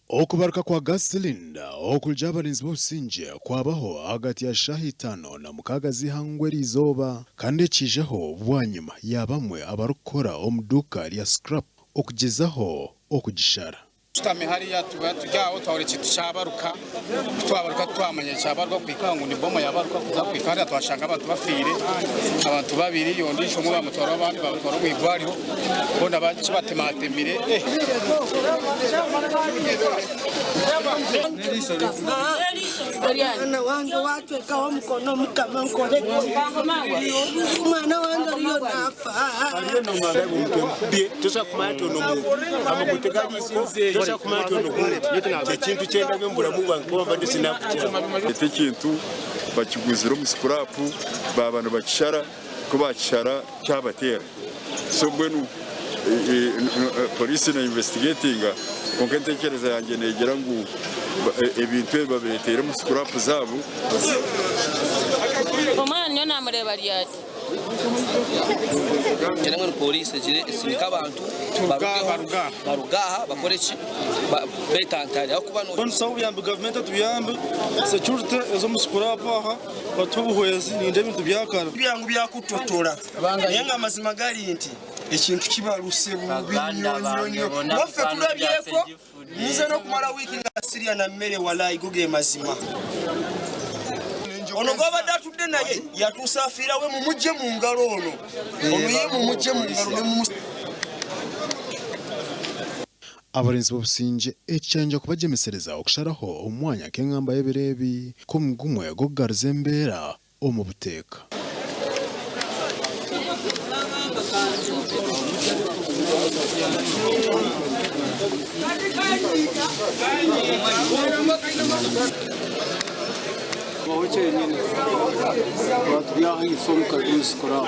Okubaruka kwa gas cylinder okulja abarinzi b'obusinge kwabaho hagati ya shaha 5 na 6 z'ihangwe rizoba kandi ekijeho bwanyuma yabamwe abarukora omuduka lya scrap okugezaho okugishara. Tutame hariya tujyaho twahore cy'abaruka twamanye cyabarwa kwikangu ni bomo yabaruka kuza kwikanda twashanga abantu bafire abantu babiri yondisho mu bamutwara abandi batwara kwigwariro bona baci batematemire Ana wange watweka wa mkono mkama nkore mwana wange aliyo nafa no magabu mpye tosha kumato no mu amakutegaji tosha kumato no mu kintu cyenda bembura mu bantu bava sinakucyera ite kintu bakiguzira mu scrap babana bakishara ko bakishara cyabatera so bwenu police na investigating konkentekereza yanjye negera ngo ebintu babetera mu scrap zabo omwana nyo namureba lyati cyangwa police jire sinika abantu barugaha bakorechi betantari akuba no bonso yambe government tuyambe security ezo muskurapa aha batubuhwezi ninde bintu byakara byangu byakutotora yenga amazima gali nti ekintu kibaluse bubinyonyonyo bafe kulabyeko muze no kumala wiki nga Syria na mmere walayi guge mazima ono goba datudde naye yatusafira we mumuje mu ngalo ono ye mumuje mu ngalo ne mu abarinzi b'obusinge ekyanja kubajemesereza okusharaho omwanya k'engamba y'ebireebi ko mugumwe gogaruza embeera omu buteeka. Wache nyine batubyaho ifomu kaduzi kora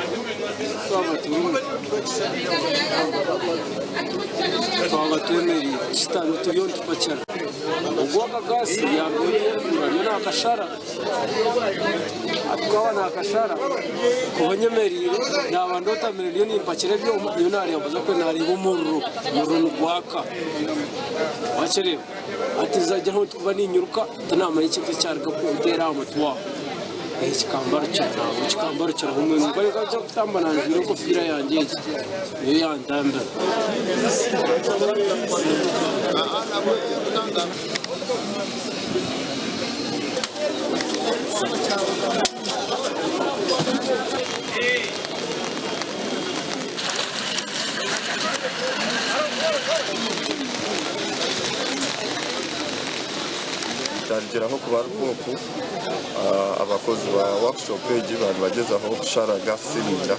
twabatemeri kitano turiyo tupakira ubwo gasi yabyo na akashara atwawa na akashara kubanyemeri n'abandota miliyoni mpakire byo miliyoni yabuza ko nari umururu gwaka wachere atizajya aho tuba ninyuruka tunama y'ikintu cyarga kutera amutwa ikikambaro cyane umwe ngore kaje kutambana njiro ko fira yanjye iyo yandamba cyangiraho kuba rwoko abakozi ba workshop page abantu bagezaho gushara gas cylinder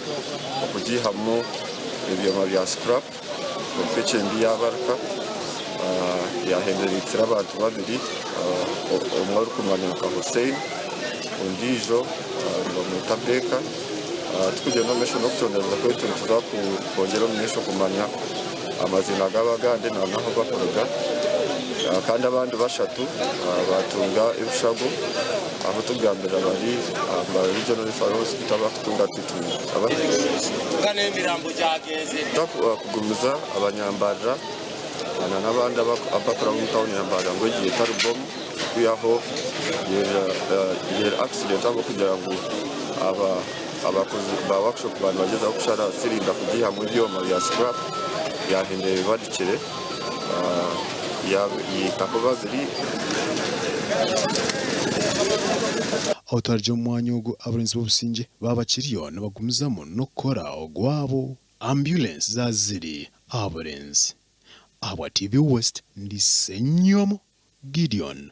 okugihamo ibyuma bya scrap ofeche mbi yabaruka yahenderitse abantu babiri umwe uri kumanuka Hussein undijo bamuta Beka tukugenda mesho no kutondereza ko tuza kongera mesho kumanya amazina g'abagande naho bakoroga kandi abantu bashatu batunga ibushago aho tugambira bari regional referral hospital bakutunga titu kane mirambo jageze kugumiza abanyambarira n'abandi abakora mu town yambarira ngo igiye tarubom kuyaho yera accident abo kugira ngo abakozi ba workshop abantu bageza kushara cylinder kugiha mu byoma bya scrap yahindeye badikire Autarje omwanya ogwo abarinzi b'obusinge babakiriyo nibagumizamo nokukora ogwabo ambulance zaziri abarinzi. Abwa TV West ndi Senyomo Gideon.